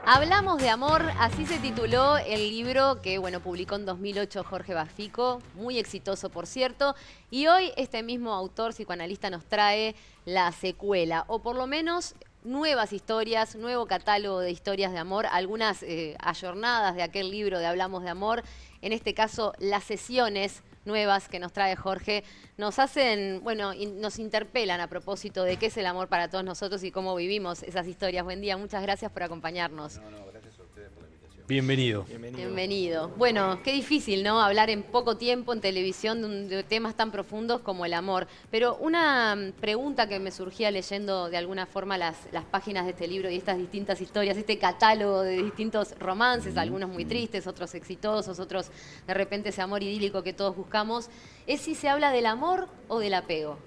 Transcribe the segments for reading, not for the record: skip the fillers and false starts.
Hablamos de amor, así se tituló el libro que, bueno, publicó en 2008 Jorge Bafico, muy exitoso por cierto, y hoy este mismo autor psicoanalista nos trae la secuela, o por lo menos nuevas historias, nuevo catálogo de historias de amor, algunas ayornadas de aquel libro de Hablamos de Amor, en este caso las sesiones nuevas que nos trae Jorge, nos hacen, bueno, nos interpelan a propósito de qué es el amor para todos nosotros y cómo vivimos esas historias. Buen día, muchas gracias por acompañarnos. Gracias a ustedes por la invitación. Bienvenido. Bienvenido. Bueno, qué difícil, ¿no? Hablar en poco tiempo en televisión de temas tan profundos como el amor. Pero una pregunta que me surgía leyendo de alguna forma las páginas de este libro y estas distintas historias, este catálogo de distintos romances, algunos muy tristes, otros exitosos, otros de repente ese amor idílico que todos buscamos, es si se habla del amor o del apego.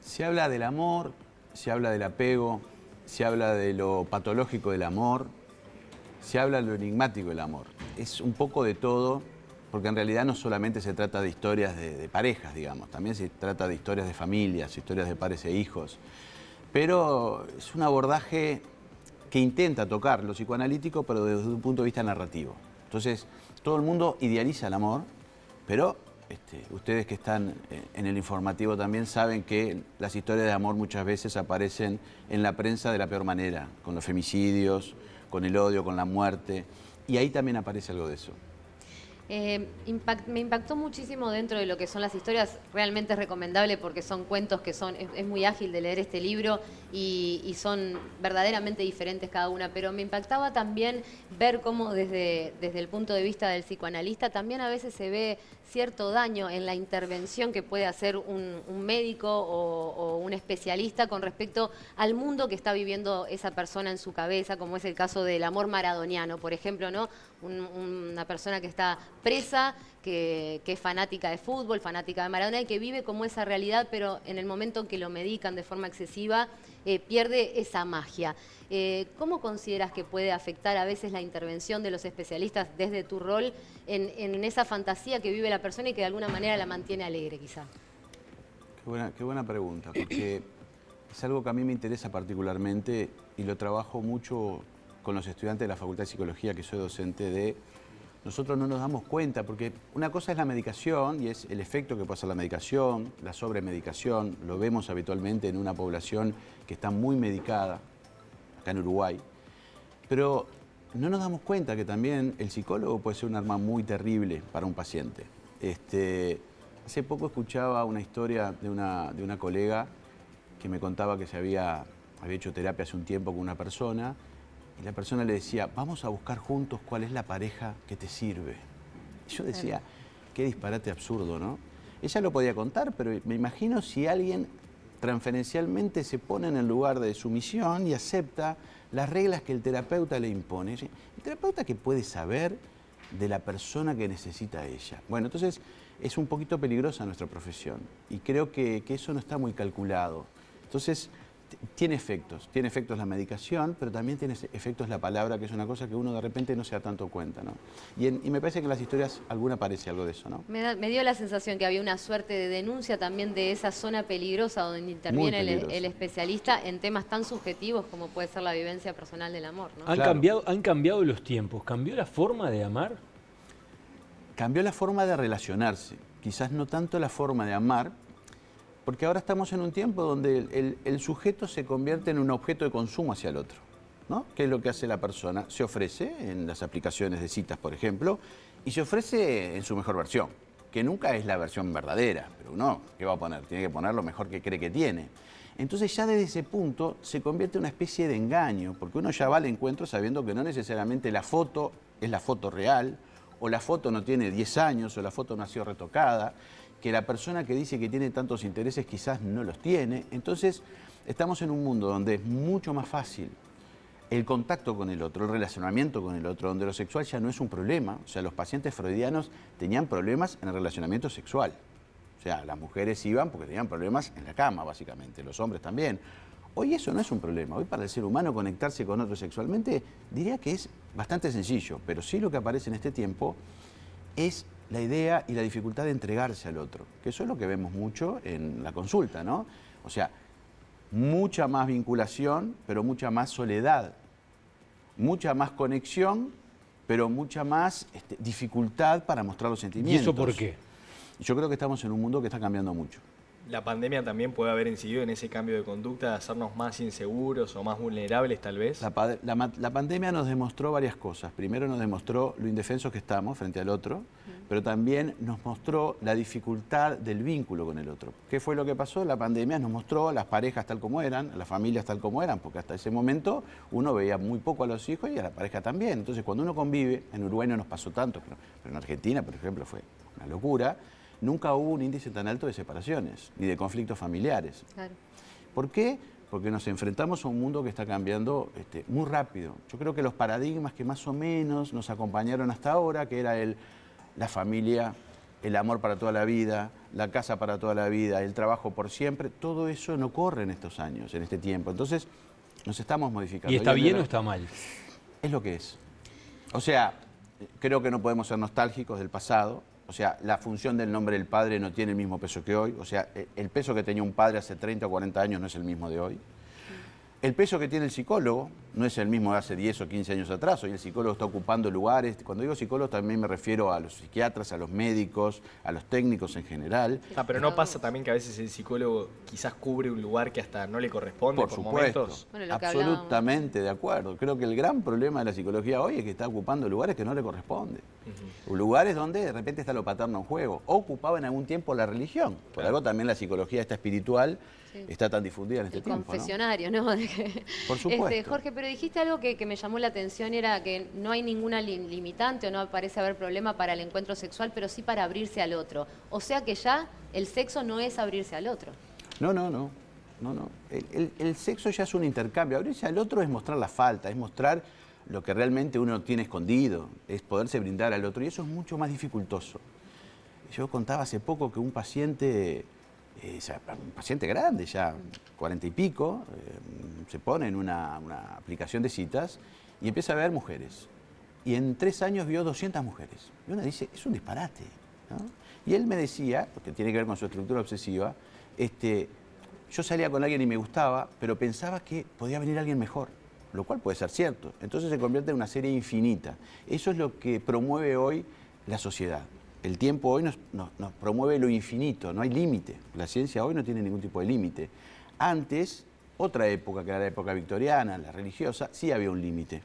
Se habla del amor, se habla del apego, se habla de lo patológico del amor, se habla de lo enigmático del amor. Es un poco de todo, porque en realidad no solamente se trata de historias de parejas, digamos, también se trata de historias de familias, historias de padres e hijos. Pero es un abordaje que intenta tocar lo psicoanalítico, pero desde un punto de vista narrativo. Entonces, todo el mundo idealiza el amor, pero ustedes que están en el informativo también saben que las historias de amor muchas veces aparecen en la prensa de la peor manera, con los femicidios, con el odio, con la muerte, y ahí también aparece algo de eso. Me impactó muchísimo dentro de lo que son las historias, realmente es recomendable porque son cuentos que es muy ágil de leer este libro y son verdaderamente diferentes cada una, pero me impactaba también ver cómo desde el punto de vista del psicoanalista también a veces se ve cierto daño en la intervención que puede hacer un médico o un especialista con respecto al mundo que está viviendo esa persona en su cabeza, como es el caso del amor maradoniano, por ejemplo, ¿no? Una persona que está presa, que es fanática de fútbol, fanática de Maradona y que vive como esa realidad, pero en el momento en que lo medican de forma excesiva, pierde esa magia. ¿Cómo consideras que puede afectar a veces la intervención de los especialistas desde tu rol en esa fantasía que vive la persona y que de alguna manera la mantiene alegre, quizá? Qué buena pregunta, porque es algo que a mí me interesa particularmente y lo trabajo mucho con los estudiantes de la Facultad de Psicología, que soy docente de... Nosotros no nos damos cuenta, porque una cosa es la medicación y es el efecto que puede hacer la medicación, la sobremedicación, lo vemos habitualmente en una población que está muy medicada, acá en Uruguay, pero no nos damos cuenta que también el psicólogo puede ser un arma muy terrible para un paciente. Hace poco escuchaba una historia de una colega que me contaba que había hecho terapia hace un tiempo con una persona y la persona le decía, vamos a buscar juntos cuál es la pareja que te sirve. Y yo decía, qué disparate absurdo, ¿no? Ella lo podía contar, pero me imagino si alguien transferencialmente se pone en el lugar de su misión y acepta las reglas que el terapeuta le impone. ¿El terapeuta qué puede saber de la persona que necesita a ella? Bueno, entonces es un poquito peligrosa nuestra profesión y creo que eso no está muy calculado. Entonces, tiene efectos la medicación, pero también tiene efectos la palabra, que es una cosa que uno de repente no se da tanto cuenta, ¿no? Y me parece que en las historias alguna aparece algo de eso, ¿no? Me dio la sensación que había una suerte de denuncia también de esa zona peligrosa donde interviene el especialista en temas tan subjetivos como puede ser la vivencia personal del amor, ¿no? Han cambiado los tiempos, ¿cambió la forma de amar? Cambió la forma de relacionarse, quizás no tanto la forma de amar, porque ahora estamos en un tiempo donde el sujeto se convierte en un objeto de consumo hacia el otro, ¿no? ¿Qué es lo que hace la persona? Se ofrece en las aplicaciones de citas, por ejemplo, y se ofrece en su mejor versión, que nunca es la versión verdadera, pero uno, ¿qué va a poner? Tiene que poner lo mejor que cree que tiene. Entonces ya desde ese punto se convierte en una especie de engaño, porque uno ya va al encuentro sabiendo que no necesariamente la foto es la foto real, o la foto no tiene 10 años, o la foto no ha sido retocada, que la persona que dice que tiene tantos intereses quizás no los tiene. Entonces, estamos en un mundo donde es mucho más fácil el contacto con el otro, el relacionamiento con el otro, donde lo sexual ya no es un problema. O sea, los pacientes freudianos tenían problemas en el relacionamiento sexual. O sea, las mujeres iban porque tenían problemas en la cama, básicamente, los hombres también. Hoy eso no es un problema. Hoy para el ser humano conectarse con otro sexualmente diría que es bastante sencillo, pero sí lo que aparece en este tiempo es la idea y la dificultad de entregarse al otro, que eso es lo que vemos mucho en la consulta, ¿no? O sea, mucha más vinculación, pero mucha más soledad. mucha más conexión, pero mucha más dificultad para mostrar los sentimientos. ¿Y eso por qué? Yo creo que estamos en un mundo que está cambiando mucho. La pandemia también puede haber incidido en ese cambio de conducta, de hacernos más inseguros o más vulnerables tal vez. La pandemia nos demostró varias cosas. Primero nos demostró lo indefensos que estamos frente al otro, pero también nos mostró la dificultad del vínculo con el otro. ¿Qué fue lo que pasó? La pandemia nos mostró a las parejas tal como eran, a las familias tal como eran, porque hasta ese momento uno veía muy poco a los hijos y a la pareja también. Entonces cuando uno convive, en Uruguay no nos pasó tanto, pero en Argentina, por ejemplo, fue una locura. Nunca hubo un índice tan alto de separaciones, ni de conflictos familiares. Claro. ¿Por qué? Porque nos enfrentamos a un mundo que está cambiando muy rápido. Yo creo que los paradigmas que más o menos nos acompañaron hasta ahora, que era la familia, el amor para toda la vida, la casa para toda la vida, el trabajo por siempre, todo eso no corre en estos años, en este tiempo. Entonces, nos estamos modificando. ¿Y está bien o está mal? Es lo que es. O sea, creo que no podemos ser nostálgicos del pasado. O sea, la función del nombre del padre no tiene el mismo peso que hoy. O sea, el peso que tenía un padre hace 30 o 40 años no es el mismo de hoy. El peso que tiene el psicólogo no es el mismo de hace 10 o 15 años atrás. Hoy el psicólogo está ocupando lugares. Cuando digo psicólogo también me refiero a los psiquiatras, a los médicos, a los técnicos en general. Pero ¿no pasa también que a veces el psicólogo quizás cubre un lugar que hasta no le corresponde por supuesto, momentos? Bueno, absolutamente de acuerdo. Creo que el gran problema de la psicología hoy es que está ocupando lugares que no le corresponden. Lugares donde de repente está lo paterno en juego. O ocupaba en algún tiempo la religión. Por algo también la psicología esta espiritual está tan difundida en este tiempo. Confesionario, ¿no? Por supuesto. Jorge, pero dijiste algo que me llamó la atención, era que no hay ninguna limitante o no parece haber problema para el encuentro sexual, pero sí para abrirse al otro. O sea que ya el sexo no es abrirse al otro. No. El sexo ya es un intercambio. Abrirse al otro es mostrar la falta, es mostrar lo que realmente uno tiene escondido, es poderse brindar al otro, y eso es mucho más dificultoso. Yo contaba hace poco que un paciente grande, ya 40 y pico, se pone en una aplicación de citas y empieza a ver mujeres. Y en 3 años vio 200 mujeres. Y uno dice, es un disparate, ¿no? Y él me decía, porque tiene que ver con su estructura obsesiva, yo salía con alguien y me gustaba, pero pensaba que podía venir alguien mejor, lo cual puede ser cierto. Entonces se convierte en una serie infinita. Eso es lo que promueve hoy la sociedad. El tiempo hoy nos promueve lo infinito, no hay límite. La ciencia hoy no tiene ningún tipo de límite. Antes, otra época, que era la época victoriana, la religiosa, sí había un límite.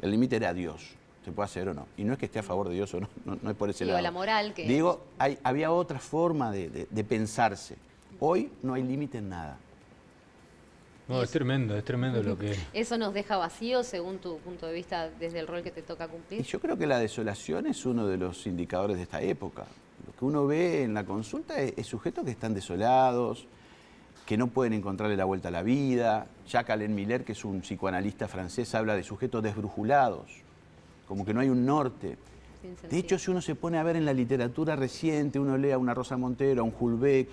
El límite era Dios, se puede hacer o no. Y no es que esté a favor de Dios o no, no es por ese lado. La moral que... Digo, había otra forma de pensarse. Hoy no hay límite en nada. No, es tremendo lo que... ¿Eso nos deja vacíos según tu punto de vista desde el rol que te toca cumplir? Y yo creo que la desolación es uno de los indicadores de esta época. Lo que uno ve en la consulta es sujetos que están desolados, que no pueden encontrarle la vuelta a la vida. Jacques Alain Miller, que es un psicoanalista francés, habla de sujetos desbrujulados, como que no hay un norte. De hecho, si uno se pone a ver en la literatura reciente, uno lee a una Rosa Montero, a un Hulbeck,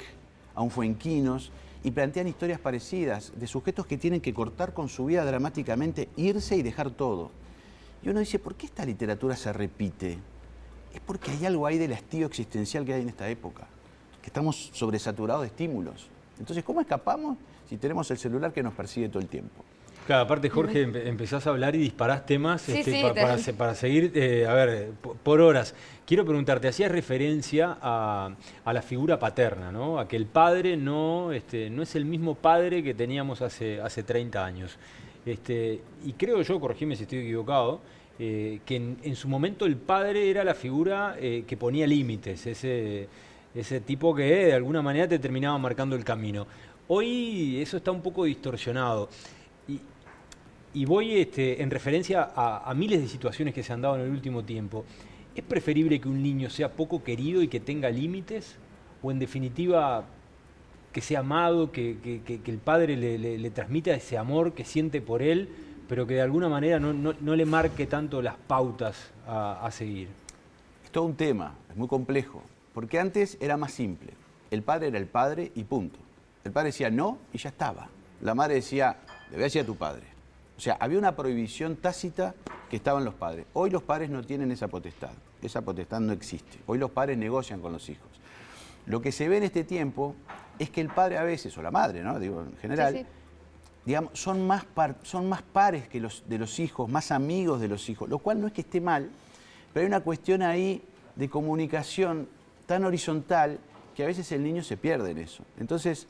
a un Fuenquinos, y plantean historias parecidas de sujetos que tienen que cortar con su vida dramáticamente, irse y dejar todo. Y uno dice, ¿por qué esta literatura se repite? Es porque hay algo ahí del hastío existencial que hay en esta época, que estamos sobresaturados de estímulos. Entonces, ¿cómo escapamos si tenemos el celular que nos persigue todo el tiempo? Claro, aparte, Jorge, empezás a hablar y disparás temas para seguir, por horas. Quiero preguntarte, hacías referencia a la figura paterna, ¿no? A que el padre no es el mismo padre que teníamos hace 30 años. Y creo yo, corregime si estoy equivocado, que en su momento el padre era la figura que ponía límites, ese tipo que de alguna manera te terminaba marcando el camino. Hoy eso está un poco distorsionado. Y voy en referencia a miles de situaciones que se han dado en el último tiempo. ¿Es preferible que un niño sea poco querido y que tenga límites? ¿O en definitiva que sea amado, que el padre le transmita ese amor que siente por él, pero que de alguna manera no le marque tanto las pautas a seguir? Es todo un tema, es muy complejo, porque antes era más simple. El padre era el padre y punto. El padre decía no y ya estaba. La madre decía, le voy a decir a tu padre. O sea, había una prohibición tácita que estaban los padres. Hoy los padres no tienen esa potestad no existe. Hoy los padres negocian con los hijos. Lo que se ve en este tiempo es que el padre a veces, o la madre, ¿no? Digo, en general, digamos, son más pares que de los hijos, más amigos de los hijos, lo cual no es que esté mal, pero hay una cuestión ahí de comunicación tan horizontal que a veces el niño se pierde en eso. Entonces,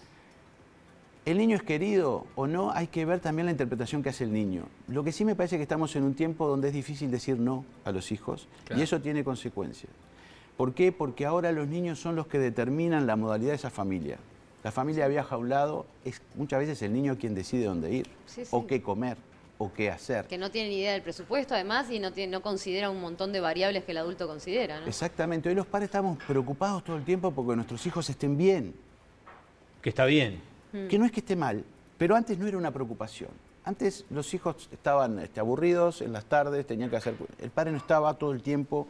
¿el niño es querido o no? Hay que ver también la interpretación que hace el niño. Lo que sí me parece que estamos en un tiempo donde es difícil decir no a los hijos, claro, y eso tiene consecuencias. ¿Por qué? Porque ahora los niños son los que determinan la modalidad de esa familia. La familia viaja a un lado, es muchas veces el niño quien decide dónde ir, sí, sí, o qué comer, o qué hacer. Que no tiene ni idea del presupuesto, además, y no considera un montón de variables que el adulto considera, ¿no? Exactamente. Hoy los padres estamos preocupados todo el tiempo porque nuestros hijos estén bien. Que está bien. Que no es que esté mal, pero antes no era una preocupación. Antes los hijos estaban aburridos en las tardes, tenían que hacer... El padre no estaba todo el tiempo.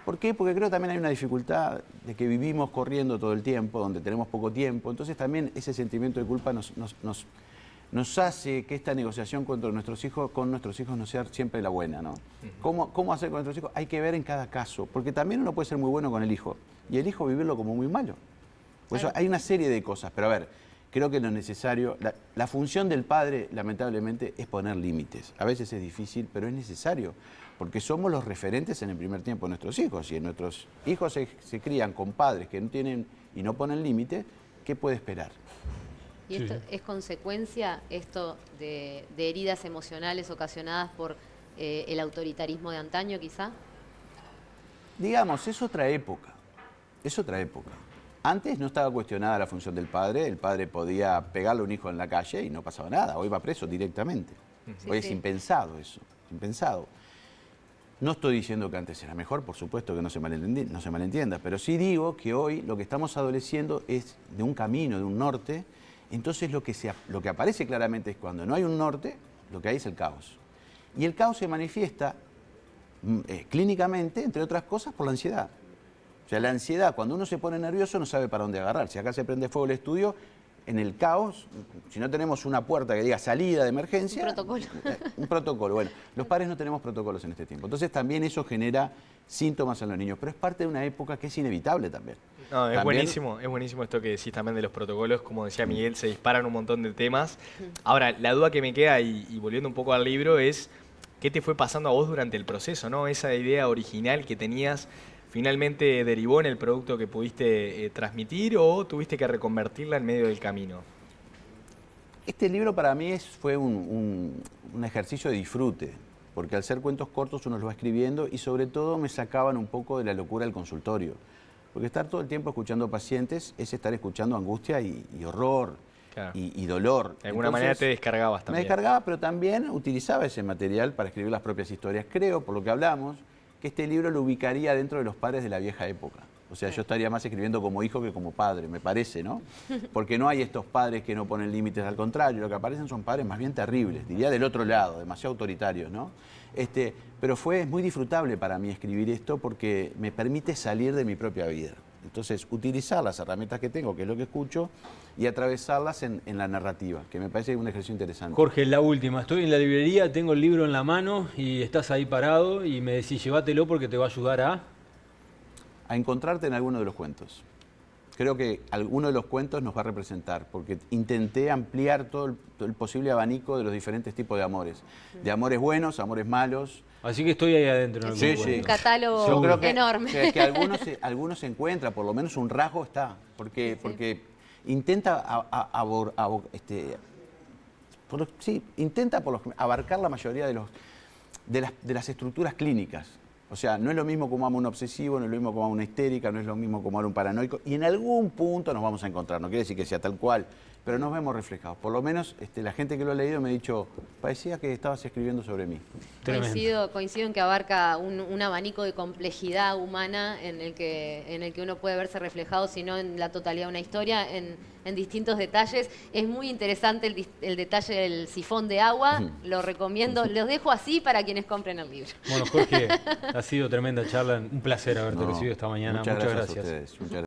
¿Por qué? Porque creo que también hay una dificultad de que vivimos corriendo todo el tiempo, donde tenemos poco tiempo. Entonces también ese sentimiento de culpa nos hace que esta negociación con nuestros hijos no sea siempre la buena, ¿no? ¿Cómo hacer con nuestros hijos? Hay que ver en cada caso, porque también uno puede ser muy bueno con el hijo y el hijo vivirlo como muy malo. Por eso hay una serie de cosas, pero a ver, creo que lo necesario, la función del padre, lamentablemente, es poner límites. A veces es difícil, pero es necesario, porque somos los referentes en el primer tiempo de nuestros hijos. Si nuestros hijos se crían con padres que no tienen y no ponen límites, ¿qué puede esperar? ¿Y esto es consecuencia de heridas emocionales ocasionadas por el autoritarismo de antaño, quizá? Digamos, es otra época. Es otra época. Antes no estaba cuestionada la función del padre. El padre podía pegarle a un hijo en la calle y no pasaba nada. Hoy va preso directamente. Sí, hoy es impensado eso. Impensado. No estoy diciendo que antes era mejor, por supuesto que no se malentienda, pero sí digo que hoy lo que estamos adoleciendo es de un camino, de un norte. Entonces lo que aparece claramente es cuando no hay un norte, lo que hay es el caos. Y el caos se manifiesta clínicamente, entre otras cosas, por la ansiedad. O sea, la ansiedad, cuando uno se pone nervioso, no sabe para dónde agarrar. Si acá se prende fuego el estudio, en el caos, si no tenemos una puerta que diga salida de emergencia... Un protocolo. Un protocolo. Bueno, los padres no tenemos protocolos en este tiempo. Entonces también eso genera síntomas en los niños. Pero es parte de una época que es inevitable también. No, es buenísimo esto que decís también de los protocolos. Como decía Miguel, se disparan un montón de temas. Ahora, la duda que me queda, y volviendo un poco al libro, es ¿qué te fue pasando a vos durante el proceso, ¿no? Esa idea original que tenías... ¿Finalmente derivó en el producto que pudiste transmitir o tuviste que reconvertirla en medio del camino? Este libro para mí fue un ejercicio de disfrute, porque al ser cuentos cortos uno los va escribiendo y sobre todo me sacaban un poco de la locura del consultorio. Porque estar todo el tiempo escuchando pacientes es estar escuchando angustia y horror, claro, y dolor. De alguna manera te descargabas también. Me descargaba, pero también utilizaba ese material para escribir las propias historias. Creo, por lo que hablamos, que este libro lo ubicaría dentro de los padres de la vieja época. O sea, yo estaría más escribiendo como hijo que como padre, me parece, ¿no? Porque no hay estos padres que no ponen límites, al contrario, lo que aparecen son padres más bien terribles, diría del otro lado, demasiado autoritarios, ¿no? Pero es muy disfrutable para mí escribir esto porque me permite salir de mi propia vida. Entonces, utilizar las herramientas que tengo, que es lo que escucho, y atravesarlas en la narrativa, que me parece un ejercicio interesante. Jorge, la última. Estoy en la librería, tengo el libro en la mano y estás ahí parado y me decís, llévatelo porque te va a ayudar a encontrarte en alguno de los cuentos. Creo que alguno de los cuentos nos va a representar, porque intenté ampliar todo el posible abanico de los diferentes tipos de amores. De amores buenos, amores malos. Así que estoy ahí adentro. En sí, sí. Un catálogo yo creo que, enorme. Que algunos se encuentra, por lo menos un rasgo está. Porque intenta abarcar la mayoría de las estructuras clínicas. O sea, no es lo mismo como ama un obsesivo, no es lo mismo como ama una histérica, no es lo mismo como ama un paranoico. Y en algún punto nos vamos a encontrar, no quiere decir que sea tal cual, pero nos vemos reflejados. Por lo menos la gente que lo ha leído me ha dicho, parecía que estabas escribiendo sobre mí. Coincido en que abarca un abanico de complejidad humana en el que uno puede verse reflejado, si no en la totalidad de una historia, en distintos detalles. Es muy interesante el detalle del sifón de agua, lo recomiendo, los dejo así para quienes compren el libro. Bueno, Jorge, ha sido tremenda charla, un placer haberte recibido esta mañana. Muchas gracias. A ustedes.